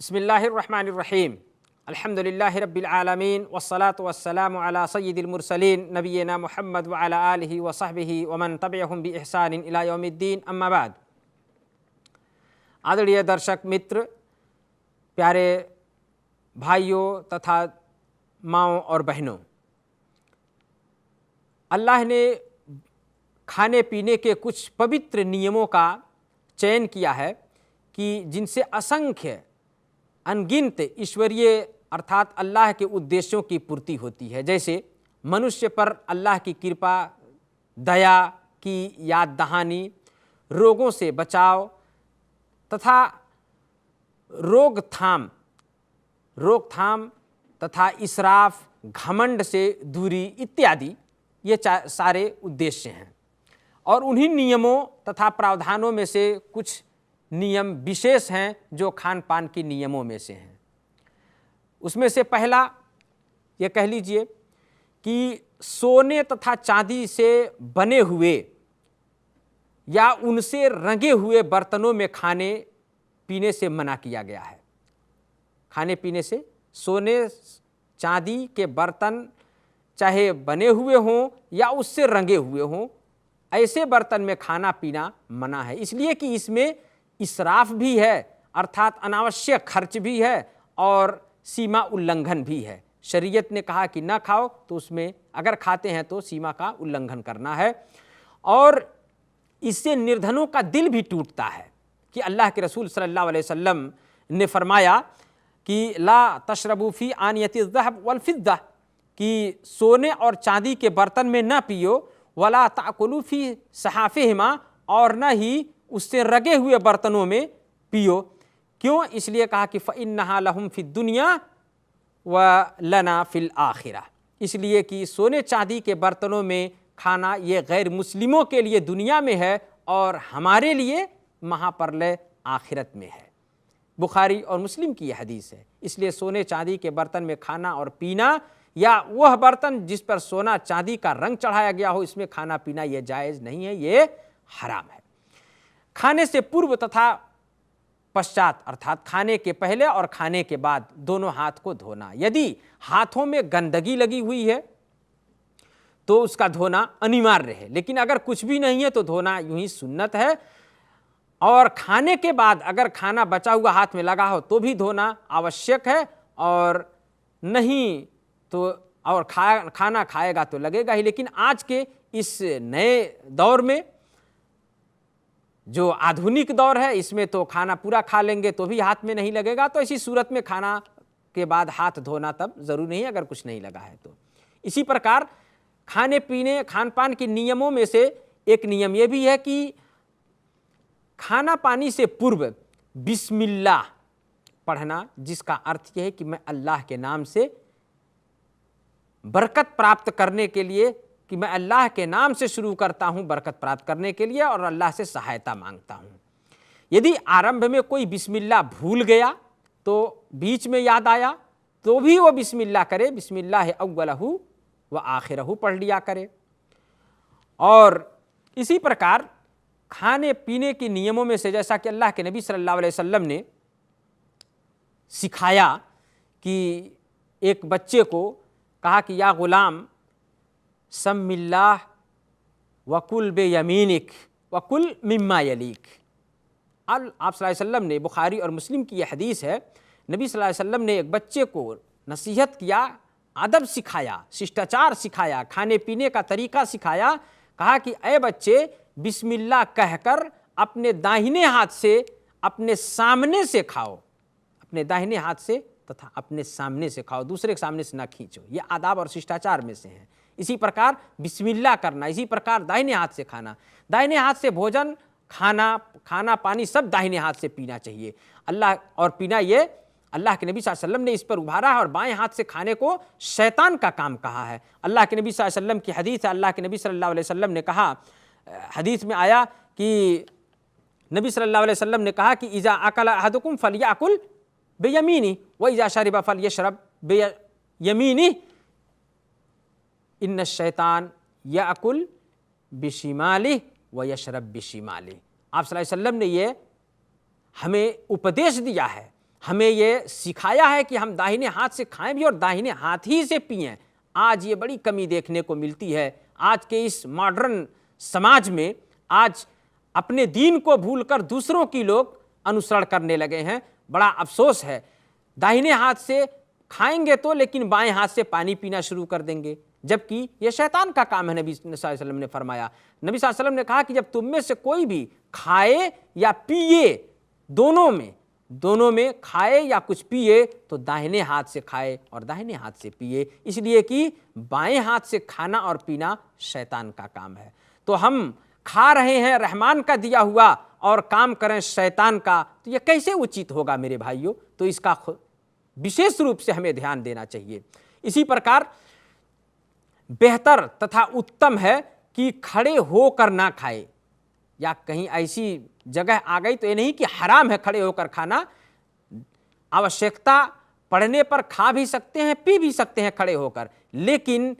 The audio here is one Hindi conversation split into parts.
बिस्मिल्लाहिर्रहमानिर्रहीम अल्हम्दुलिल्लाहि रब्बिल आलमीन वस्सलातु वस्सलामु अला सय्यिदिल मुरसलीन नबिय्यिना मुहम्मद व अला आलिहि व सहबिहि व मन तबिअहुम बि इहसानिन इला यौमिद्दीन अम्मा बाद। आदरणीय दर्शक मित्र, प्यारे भाइयों तथा माँओं और बहनों, अल्लाह ने खाने पीने के कुछ पवित्र नियमों का चयन किया है कि जिनसे असंख्य अनगिनत ईश्वरीय अर्थात अल्लाह के उद्देश्यों की पूर्ति होती है। जैसे मनुष्य पर अल्लाह की कृपा, दया की याद दहानी, रोगों से बचाव तथा रोकथाम तथा इसराफ, घमंड से दूरी इत्यादि ये सारे उद्देश्य हैं। और उन्हीं नियमों तथा प्रावधानों में से कुछ नियम विशेष हैं जो खान पान के नियमों में से हैं। उसमें से पहला ये कह लीजिए कि सोने तथा चांदी से बने हुए या उनसे रंगे हुए बर्तनों में खाने पीने से मना किया गया है। खाने पीने से सोने चांदी के बर्तन चाहे बने हुए हों या उससे रंगे हुए हों, ऐसे बर्तन में खाना पीना मना है। इसलिए कि इसमें इसराफ भी है अर्थात अनावश्यक खर्च भी है और सीमा उल्लंघन भी है। शरीयत ने कहा कि ना खाओ, तो उसमें अगर खाते हैं तो सीमा का उल्लंघन करना है। और इससे निर्धनों का दिल भी टूटता है कि अल्लाह के रसूल सल्लल्लाहु अलैहि वसल्लम ने फरमाया कि ला तशरबू फी आनियति ज़हब वल फिद्दा, कि सोने और चांदी के बर्तन में न पियो, वला ताकुलू फी सहाफ़िहिमा, और न ही उससे रगे हुए बर्तनों में पियो। क्यों? इसलिए कहा कि फ़इन्नहा लहुम फ़िद दुनिया व लना फ़िल आखिरा, इसलिए कि सोने चांदी के बर्तनों में खाना ये गैर मुस्लिमों के लिए दुनिया में है और हमारे लिए महापरलय आखिरत में है। बुखारी और मुस्लिम की यह हदीस है। इसलिए सोने चांदी के बर्तन में खाना और पीना, या वह बर्तन जिस पर सोना चांदी का रंग चढ़ाया गया हो, इसमें खाना पीना ये जायज़ नहीं है, ये हराम है। खाने से पूर्व तथा पश्चात अर्थात खाने के पहले और खाने के बाद दोनों हाथ को धोना। यदि हाथों में गंदगी लगी हुई है तो उसका धोना अनिवार्य है, लेकिन अगर कुछ भी नहीं है तो धोना यूं ही सुन्नत है। और खाने के बाद अगर खाना बचा हुआ हाथ में लगा हो तो भी धोना आवश्यक है, और नहीं तो और खाना खाएगा तो लगेगा ही। लेकिन आज के इस नए दौर में, जो आधुनिक दौर है, इसमें तो खाना पूरा खा लेंगे तो भी हाथ में नहीं लगेगा, तो इसी सूरत में खाना के बाद हाथ धोना तब जरूरी नहीं है अगर कुछ नहीं लगा है तो। इसी प्रकार खाने पीने खान पान के नियमों में से एक नियम यह भी है कि खाना पानी से पूर्व बिस्मिल्लाह पढ़ना, जिसका अर्थ यह है कि मैं अल्लाह के नाम से बरकत प्राप्त करने के लिए, कि मैं अल्लाह के नाम से शुरू करता हूं बरकत प्राप्त करने के लिए और अल्लाह से सहायता मांगता हूं। यदि आरंभ में कोई बिस्मिल्लाह भूल गया तो बीच में याद आया तो भी वो बिस्मिल्लाह करे, बिस्मिल्लाह अव्वलहू व आखिरहू पढ़ लिया करे। और इसी प्रकार खाने पीने के नियमों में से, जैसा कि अल्लाह के नबी सल्लल्लाहु अलैहि वसल्लम ने सिखाया कि एक बच्चे को कहा कि या गुलाम सम्मिल्लाह वकुल बे यमीनिक वकुल मिम्मा यलीक। आप सल्लल्लाहु अलैहि वसल्लम ने, बुखारी और मुस्लिम की यह हदीस है, नबी सल्लल्लाहु अलैहि वसल्लम ने एक बच्चे को नसीहत किया, अदब सिखाया, शिष्टाचार सिखाया, खाने पीने का तरीका सिखाया। कहा कि ऐ बच्चे, बिस्मिल्लाह कहकर अपने दाहिने हाथ से अपने सामने से खाओ, अपने दाहिने हाथ से तथा अपने सामने से खाओ, दूसरे के सामने से ना खींचो। ये आदाब और शिष्टाचार में से हैं। इसी प्रकार बिस्मिल्लाह करना, इसी प्रकार दाहिने हाथ से खाना, दाहिने हाथ से भोजन, खाना पानी सब दाहिने हाथ से पीना चाहिए। अल्लाह और पीना, ये अल्लाह के नबी सल्लल्लाहु अलैहि वसल्लम ने इस पर उभारा है। और बाएं हाथ से खाने को शैतान का काम कहा है। अल्लाह के नबी सल्लल्लाहु अलैहि वसल्लम की हदीस है, अल्लाह के नबी सल्लल्लाहु अलैहि वसल्लम ने कहा, हदीस में आया कि नबी सल्लल्लाहु अलैहि वसल्लम ने कहा कि इज़ा अकल अहदुकुम फलयाकुल बेयमीनी व इज़ा शरिबा फलयशरब बेयमीनी इन्न शैतान याकुल बिशिमालिह व यशरब बिशिमालिह। आप सल्लल्लाहु अलैहि वसल्लम ने ये हमें उपदेश दिया है हमें ये सिखाया है कि हम दाहिने हाथ से खाएं भी और दाहिने हाथ ही से पिएं। आज ये बड़ी कमी देखने को मिलती है। आज के इस मॉडर्न समाज में आज अपने दीन को भूलकर दूसरों की लोग अनुसरण करने लगे हैं। बड़ा अफसोस है। दाहिने हाथ से खाएंगे तो, लेकिन बाएं हाथ से पानी पीना शुरू कर देंगे, जबकि यह शैतान का काम है। नबी सल्लल्लाहु अलैहि वसल्लम ने फरमाया, नबी सल्लल्लाहु अलैहि वसल्लम ने कहा कि जब तुम में से कोई भी खाए या पिए, दोनों में खाए या कुछ पिए, तो दाहिने हाथ से खाए और दाहिने हाथ से पिए, इसलिए कि बाएं हाथ से खाना और पीना शैतान का काम है। तो हम खा रहे हैं रहमान का दिया हुआ और काम करें शैतान का, तो यह कैसे उचित होगा मेरे भाइयों? तो इसका विशेष रूप से हमें ध्यान देना चाहिए। इसी प्रकार बेहतर तथा उत्तम है कि खड़े होकर ना खाए, या कहीं ऐसी जगह आ गई तो ये नहीं कि हराम है खड़े होकर खाना, आवश्यकता पड़ने पर खा भी सकते हैं, पी भी सकते हैं खड़े होकर, लेकिन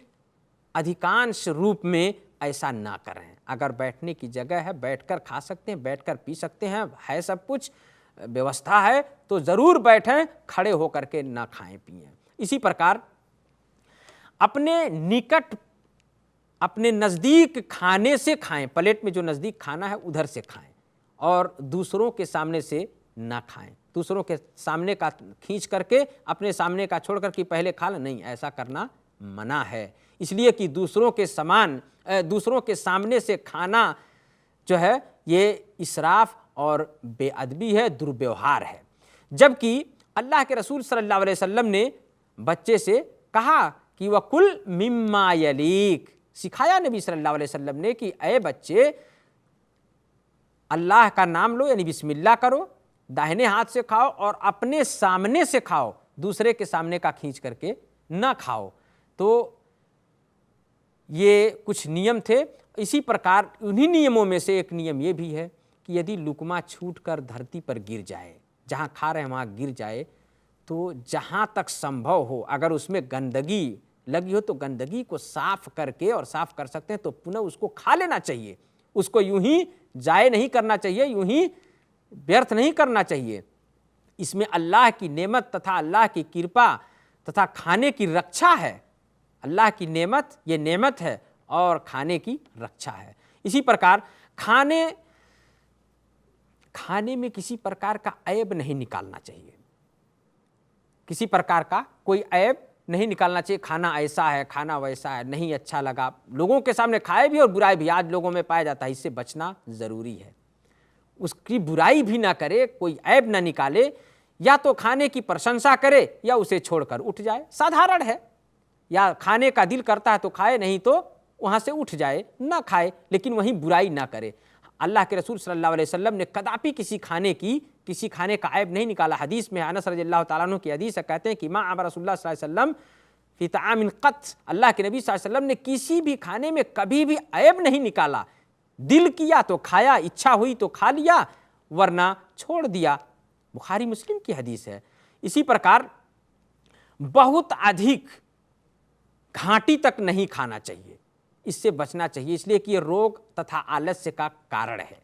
अधिकांश रूप में ऐसा ना करें। अगर बैठने की जगह है बैठकर खा सकते हैं, बैठकर पी सकते हैं, है सब कुछ व्यवस्था है, तो ज़रूर बैठें, खड़े होकर के ना खाएं पिएं। इसी प्रकार अपने निकट, अपने नज़दीक खाने से खाएं, प्लेट में जो नज़दीक खाना है उधर से खाएं, और दूसरों के सामने से ना खाएं। दूसरों के सामने का खींच करके अपने सामने का छोड़ कर कि पहले खा लें, नहीं, ऐसा करना मना है। इसलिए कि दूसरों के सामने से खाना जो है ये इसराफ और बेअदबी है, दुर्व्यवहार है। जबकि अल्लाह के रसूल सल्लल्लाहु अलैहि वसल्लम ने बच्चे से कहा कि वह कुल मिम्मा यलीक, सिखाया नबी सल्लल्लाहु अलैहि वसल्लम ने कि ऐ बच्चे, अल्लाह का नाम लो यानी बिस्मिल्लाह करो, दाहिने हाथ से खाओ और अपने सामने से खाओ, दूसरे के सामने का खींच करके ना खाओ। तो ये कुछ नियम थे। इसी प्रकार उन्हीं नियमों में से एक नियम ये भी है कि यदि लुकमा छूट कर धरती पर गिर जाए, जहाँ खा रहे हैं वहाँ गिर जाए, तो जहाँ तक संभव हो अगर उसमें गंदगी लगी हो तो गंदगी को साफ करके, और साफ कर सकते हैं तो पुनः उसको खा लेना चाहिए। उसको यूं ही जाए नहीं करना चाहिए, यूं ही व्यर्थ नहीं करना चाहिए। इसमें अल्लाह की नेमत तथा अल्लाह की कृपा तथा खाने की रक्षा है। अल्लाह की नेमत, ये नेमत है, और खाने की रक्षा है। इसी प्रकार खाने में किसी प्रकार का ऐब नहीं निकालना चाहिए, किसी प्रकार का कोई ऐब नहीं निकालना चाहिए। खाना ऐसा है, खाना वैसा है, नहीं अच्छा लगा, लोगों के सामने खाए भी और बुराई भी आज लोगों में पाया जाता है। इससे बचना ज़रूरी है। उसकी बुराई भी ना करे, कोई ऐब ना निकाले, या तो खाने की प्रशंसा करे या उसे छोड़कर उठ जाए, साधारण है। या खाने का दिल करता है तो खाए, नहीं तो वहाँ से उठ जाए, ना खाए, लेकिन वहीं बुराई ना करे। अल्लाह के रसूल सल्लल्लाहु अलैहि वसल्लम ने कदापि किसी खाने का ऐब नहीं निकाला। हदीस में अनस रज़ियल्लाहु ताला अन्हु की हदीस है, कहते हैं कि मा अबा रसूलुल्लाह सल्लल्लाहु अलैहि वसल्लम फी तामिन क़त, अल्लाह के नबी सल्लल्लाहु अलैहि वसल्लम ने किसी भी खाने में कभी भी ऐब नहीं निकाला। दिल किया तो खाया, इच्छा हुई तो खा लिया, वरना छोड़ दिया। बुखारी मुस्लिम की हदीस है। इसी प्रकार बहुत अधिक घाटी तक नहीं खाना चाहिए, इससे बचना चाहिए, इसलिए कि ये रोग तथा आलस्य का कारण है।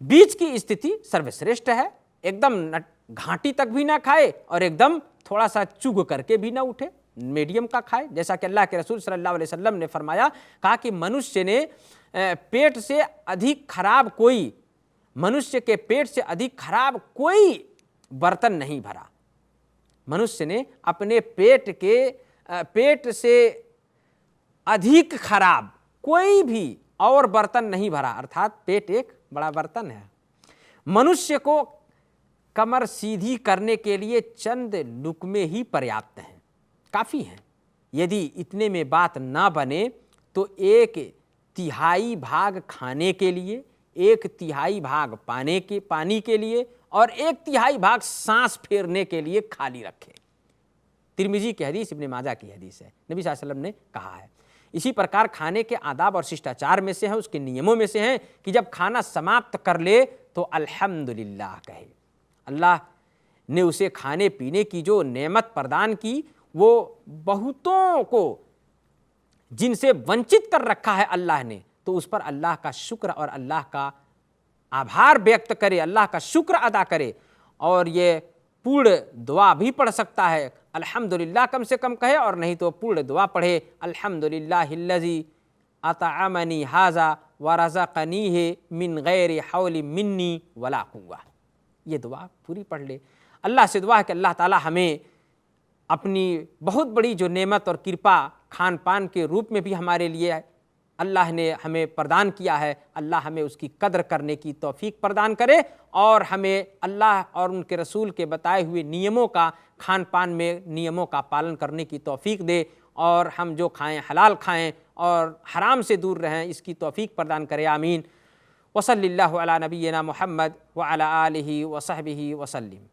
बीच की स्थिति सर्वश्रेष्ठ है, एकदम घाटी तक भी ना खाए और एकदम थोड़ा सा चुग करके भी ना उठे, मीडियम का खाए। जैसा कि अल्लाह के रसूल सल्लल्लाहु अलैहि वसल्लम ने फरमाया, कहा कि मनुष्य के पेट से अधिक खराब कोई बर्तन नहीं भरा। मनुष्य ने अपने पेट से अधिक खराब कोई भी और बर्तन नहीं भरा, अर्थात पेट एक बड़ा बर्तन है। मनुष्य को कमर सीधी करने के लिए चंद लुकमे ही पर्याप्त हैं, काफ़ी हैं। यदि इतने में बात ना बने तो 1/3 भाग खाने के लिए, 1/3 भाग पानी के लिए और 1/3 भाग सांस फेरने के लिए खाली रखें। तिरमिजी की हदीस, इब्ने माजा की हदीस है, नबी सल्लल्लाहु अलैहि वसल्लम ने कहा है। इसी प्रकार खाने के आदाब और शिष्टाचार में से है, उसके नियमों में से है कि जब खाना समाप्त कर ले तो अल्हम्दुलिल्लाह कहे। अल्लाह ने उसे खाने पीने की जो नेमत प्रदान की, वो बहुतों को जिनसे वंचित कर रखा है अल्लाह ने, तो उस पर अल्लाह का शुक्र और अल्लाह का आभार व्यक्त करे, अल्लाह का शुक्र अदा करे। और ये पूर्ण दुआ भी पढ़ सकता है, अल्हम्दुलिल्लाह कम से कम कहे, और नहीं तो पूर्ण दुआ पढ़े, अल्हम्दुलिल्लाहिल्लज़ी अतअमनी हाज़ा व रज़क़नीहि मिन गैरि हौलि मिन्नी वला कुव्वा। ये दुआ पूरी पढ़ ले। अल्लाह से दुआ है कि अल्लाह ताला हमें अपनी बहुत बड़ी जो नेमत और कृपा खान पान के रूप में भी हमारे लिए अल्लाह ने हमें प्रदान किया है, अल्लाह हमें उसकी कद्र करने की तौफीक प्रदान करे, और हमें अल्लाह और उनके रसूल के बताए हुए नियमों का खान पान में नियमों का पालन करने की तौफीक दे, और हम जो खाएं हलाल खाएं और हराम से दूर रहें, इसकी तौफीक प्रदान करे। आमीन। वसल्लल्लाहु अला नबिय्यिना मुहम्मद व अला आलिहि व सहबिहि वसल्लम।